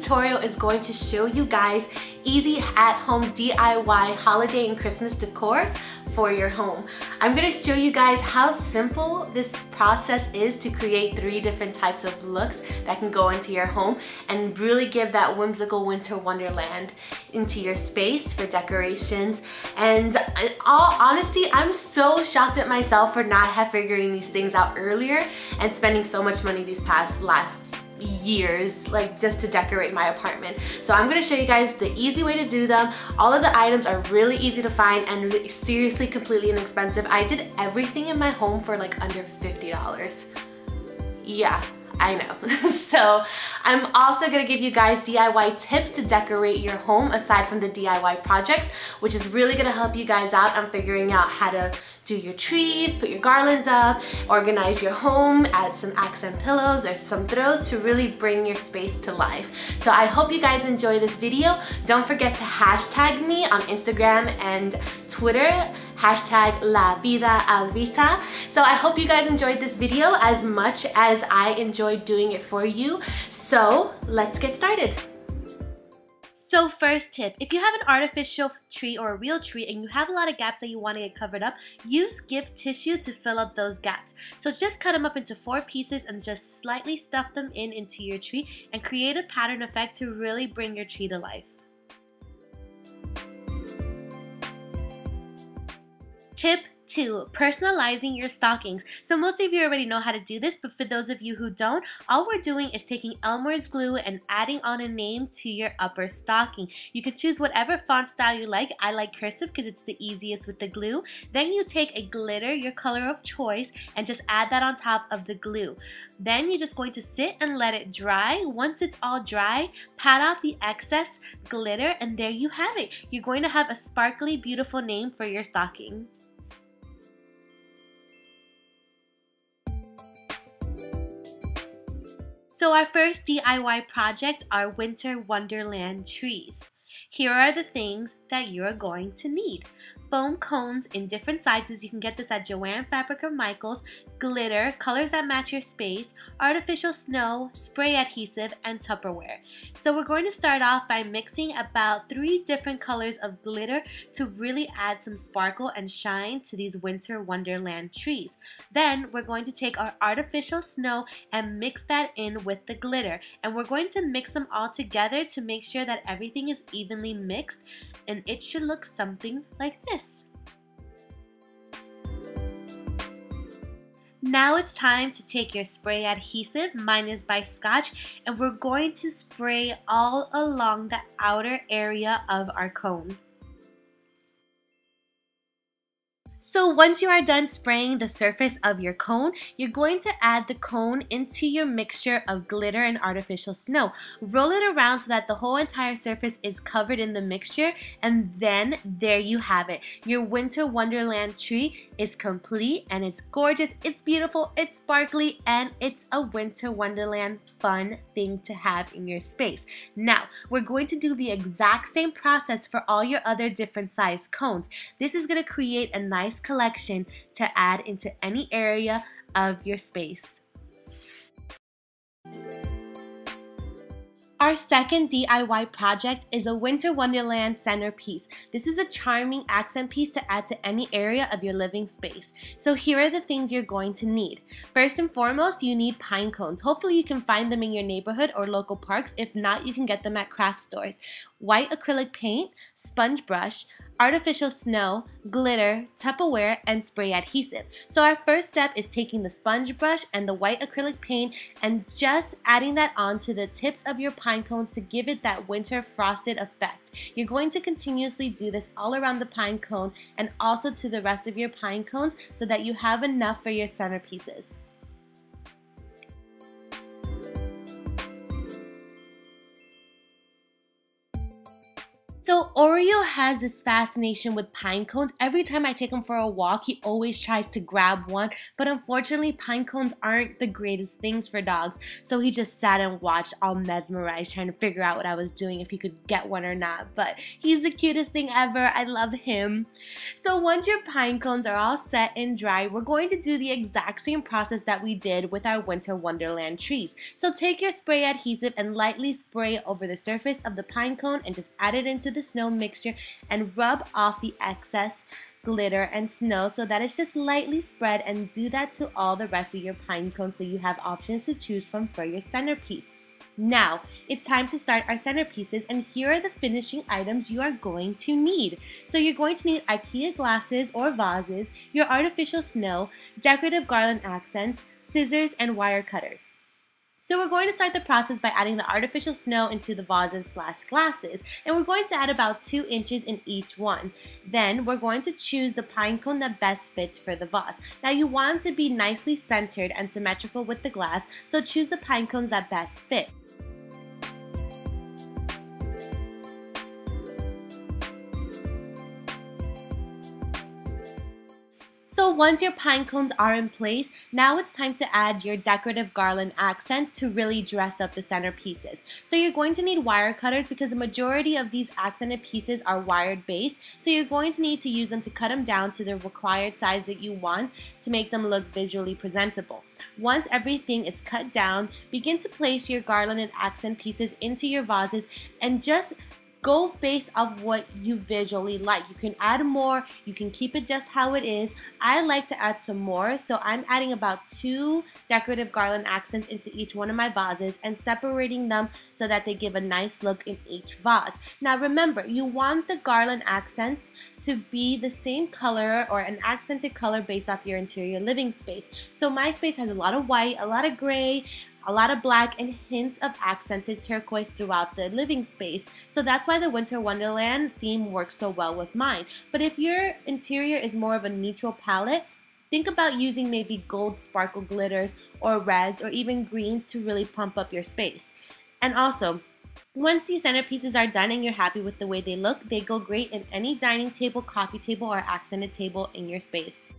tutorial is going to show you guys easy at-home DIY holiday and Christmas decors for your home. I'm going to show you guys how simple this process is to create 3 different types of looks that can go into your home and really give that whimsical winter wonderland into your space for decorations. And in all honesty, I'm so shocked at myself for not figuring these things out earlier and spending so much money these last years like just to decorate my apartment. So I'm going to show you guys the easy way to do them. All of the items are really easy to find and seriously completely inexpensive. I did everything in my home for like under $50. Yeah, I know. So I'm also going to give you guys DIY tips to decorate your home aside from the DIY projects, which is really going to help you guys out on figuring out how to do your trees, put your garlands up, organize your home, add some accent pillows or some throws to really bring your space to life. So I hope you guys enjoy this video. Don't forget to hashtag me on Instagram and Twitter, hashtag La Vida Al Vita. So I hope you guys enjoyed this video as much as I enjoyed doing it for you. So let's get started. So first tip, if you have an artificial tree or a real tree and you have a lot of gaps that you want to get covered up, use gift tissue to fill up those gaps. So just cut them up into 4 pieces and just slightly stuff them into your tree and create a pattern effect to really bring your tree to life. Tip 2, personalizing your stockings. So most of you already know how to do this, but for those of you who don't, all we're doing is taking Elmer's glue and adding on a name to your upper stocking. You can choose whatever font style you like. I like cursive because it's the easiest with the glue. Then you take a glitter, your color of choice, and just add that on top of the glue. Then you're just going to sit and let it dry. Once it's all dry, pat off the excess glitter, and there you have it. You're going to have a sparkly, beautiful name for your stocking. So our first DIY project are winter wonderland trees. Here are the things that you're going to need. Foam cones in different sizes. You can get this at Joann, Fabric, or Michaels. Glitter, colors that match your space, artificial snow, spray adhesive, and Tupperware. So we're going to start off by mixing about 3 different colors of glitter to really add some sparkle and shine to these winter wonderland trees. Then we're going to take our artificial snow and mix that in with the glitter. And we're going to mix them all together to make sure that everything is evenly mixed, and it should look something like this. Now it's time to take your spray adhesive, mine is by Scotch, and we're going to spray all along the outer area of our cone. So once you are done spraying the surface of your cone, you're going to add the cone into your mixture of glitter and artificial snow. Roll it around so that the whole entire surface is covered in the mixture, and then there you have it. Your winter wonderland tree is complete, and it's gorgeous, it's beautiful, it's sparkly, and it's a winter wonderland fun thing to have in your space. Now, we're going to do the exact same process for all your other different size cones. This is going to create a nice collection to add into any area of your space. Our second DIY project is a winter wonderland centerpiece. This is a charming accent piece to add to any area of your living space. So here are the things you're going to need. First and foremost, you need pine cones. Hopefully you can find them in your neighborhood or local parks. If not, you can get them at craft stores. White acrylic paint, sponge brush, artificial snow, glitter, Tupperware, and spray adhesive. So our first step is taking the sponge brush and the white acrylic paint and just adding that onto the tips of your pine cones to give it that winter frosted effect. You're going to continuously do this all around the pine cone and also to the rest of your pine cones so that you have enough for your centerpieces. So Oreo has this fascination with pine cones. Every time I take him for a walk, he always tries to grab one, but unfortunately pine cones aren't the greatest things for dogs. So he just sat and watched, all mesmerized, trying to figure out what I was doing, if he could get one or not. But he's the cutest thing ever. I love him. So once your pine cones are all set and dry, we're going to do the exact same process that we did with our Winter Wonderland trees. So take your spray adhesive and lightly spray over the surface of the pine cone and just add it into the snow mixture and rub off the excess glitter and snow so that it's just lightly spread, and do that to all the rest of your pine cones so you have options to choose from for your centerpiece. Now, it's time to start our centerpieces, and here are the finishing items you are going to need. So you're going to need Ikea glasses or vases, your artificial snow, decorative garland accents, scissors, and wire cutters. So we're going to start the process by adding the artificial snow into the vases/glasses, and we're going to add about 2 inches in each one. Then we're going to choose the pine cone that best fits for the vase. Now you want them to be nicely centered and symmetrical with the glass, so choose the pine cones that best fit. So once your pine cones are in place, now it's time to add your decorative garland accents to really dress up the centerpieces. So you're going to need wire cutters because the majority of these accented pieces are wired base. So you're going to need to use them to cut them down to the required size that you want to make them look visually presentable. Once everything is cut down, begin to place your garland and accent pieces into your vases and just go based off what you visually like. You can add more, you can keep it just how it is. I like to add some more, so I'm adding about 2 decorative garland accents into each one of my vases and separating them so that they give a nice look in each vase. Now remember, you want the garland accents to be the same color or an accented color based off your interior living space. So my space has a lot of white, a lot of gray, a lot of black, and hints of accented turquoise throughout the living space. So that's why the Winter Wonderland theme works so well with mine. But if your interior is more of a neutral palette, think about using maybe gold sparkle glitters or reds or even greens to really pump up your space. And also, once these centerpieces are done and you're happy with the way they look, they go great in any dining table, coffee table, or accented table in your space.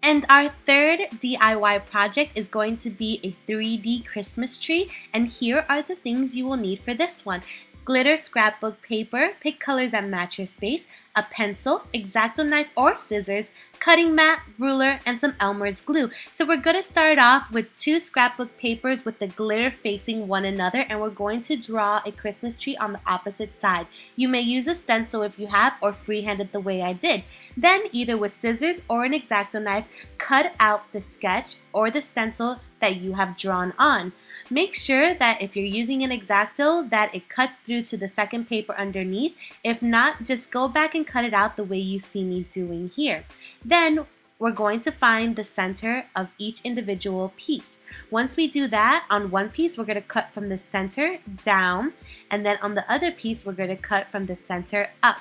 And our third DIY project is going to be a 3D Christmas tree, and here are the things you will need for this one. Glitter scrapbook paper, pick colors that match your space, a pencil, X-Acto knife or scissors, cutting mat, ruler, and some Elmer's glue. So we're going to start off with 2 scrapbook papers with the glitter facing one another, and we're going to draw a Christmas tree on the opposite side. You may use a stencil if you have, or freehand it the way I did. Then either with scissors or an X-Acto knife, cut out the sketch or the stencil that you have drawn on. Make sure that if you're using an X-Acto that it cuts through to the second paper underneath. If not, just go back and cut it out the way you see me doing here. Then we're going to find the center of each individual piece. Once we do that, on one piece we're going to cut from the center down, and then on the other piece we're going to cut from the center up.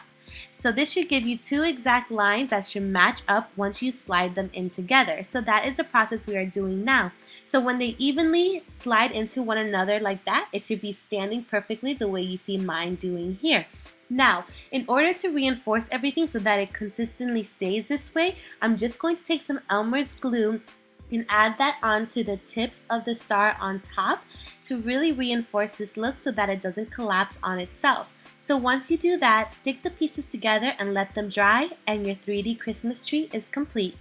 So this should give you 2 exact lines that should match up once you slide them in together. So that is the process we are doing now. So when they evenly slide into one another like that, it should be standing perfectly the way you see mine doing here. Now, in order to reinforce everything so that it consistently stays this way, I'm just going to take some Elmer's glue and add that onto the tips of the star on top to really reinforce this look so that it doesn't collapse on itself. So once you do that, stick the pieces together and let them dry, and your 3D Christmas tree is complete.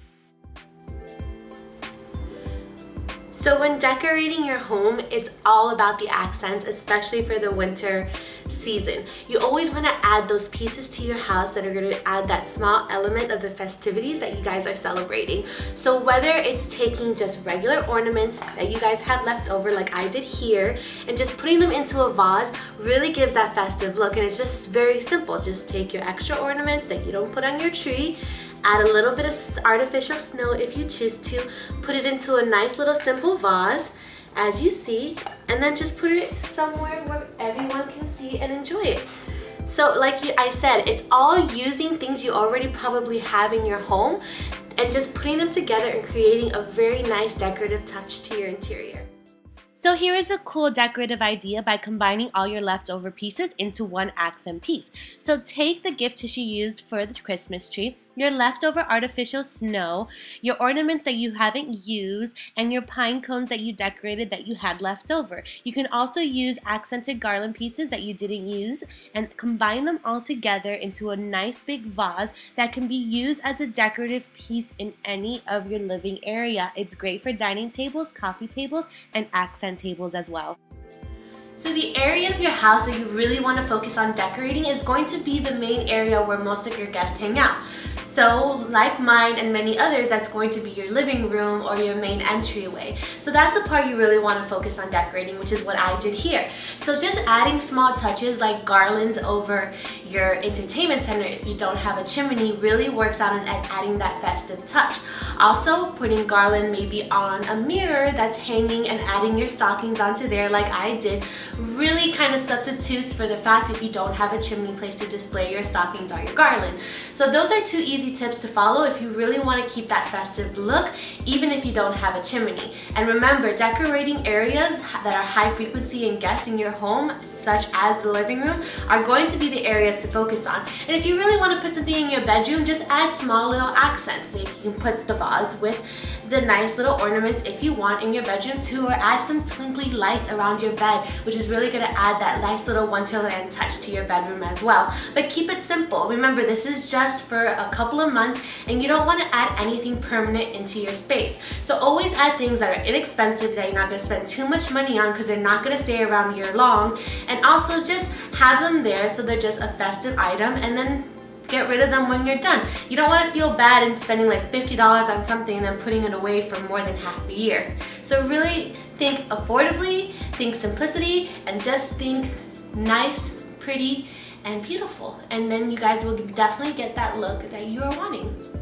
So when decorating your home, it's all about the accents, especially for the winter season. You always want to add those pieces to your house that are going to add that small element of the festivities that you guys are celebrating. So whether it's taking just regular ornaments that you guys have left over like I did here and just putting them into a vase really gives that festive look, and it's just very simple. Just take your extra ornaments that you don't put on your tree, add a little bit of artificial snow if you choose to, put it into a nice little simple vase as you see, and then just put it somewhere where everyone can see and enjoy it. So like I said, it's all using things you already probably have in your home and just putting them together and creating a very nice decorative touch to your interior. So here is a cool decorative idea by combining all your leftover pieces into one accent piece. So take the gift tissue used for the Christmas tree, your leftover artificial snow, your ornaments that you haven't used, and your pine cones that you decorated that you had left over. You can also use accented garland pieces that you didn't use and combine them all together into a nice big vase that can be used as a decorative piece in any of your living area. It's great for dining tables, coffee tables, and accent tables as well. So the area of your house that you really want to focus on decorating is going to be the main area where most of your guests hang out. So like mine and many others, that's going to be your living room or your main entryway. So that's the part you really want to focus on decorating, which is what I did here. So just adding small touches like garlands over your entertainment center if you don't have a chimney really works out at adding that festive touch. Also putting garland maybe on a mirror that's hanging and adding your stockings onto there like I did really kind of substitutes for the fact if you don't have a chimney place to display your stockings or your garland. So those are two easy tips to follow if you really want to keep that festive look even if you don't have a chimney. And remember, decorating areas that are high frequency in guests in your home, such as the living room, are going to be the areas to focus on. And if you really want to put something in your bedroom, just add small little accents. So you can put the vase with the nice little ornaments if you want in your bedroom too, or add some twinkly lights around your bed, which is really going to add that nice little Wonderland touch to your bedroom as well. But keep it simple. Remember, this is just for a couple of months and you don't want to add anything permanent into your space. So always add things that are inexpensive that you're not going to spend too much money on because they're not going to stay around year long, and also just have them there so they're just a festive item and then get rid of them when you're done. You don't want to feel bad in spending like $50 on something and then putting it away for more than half the year. So really think affordably, think simplicity, and just think nice, pretty, and beautiful. And then you guys will definitely get that look that you are wanting.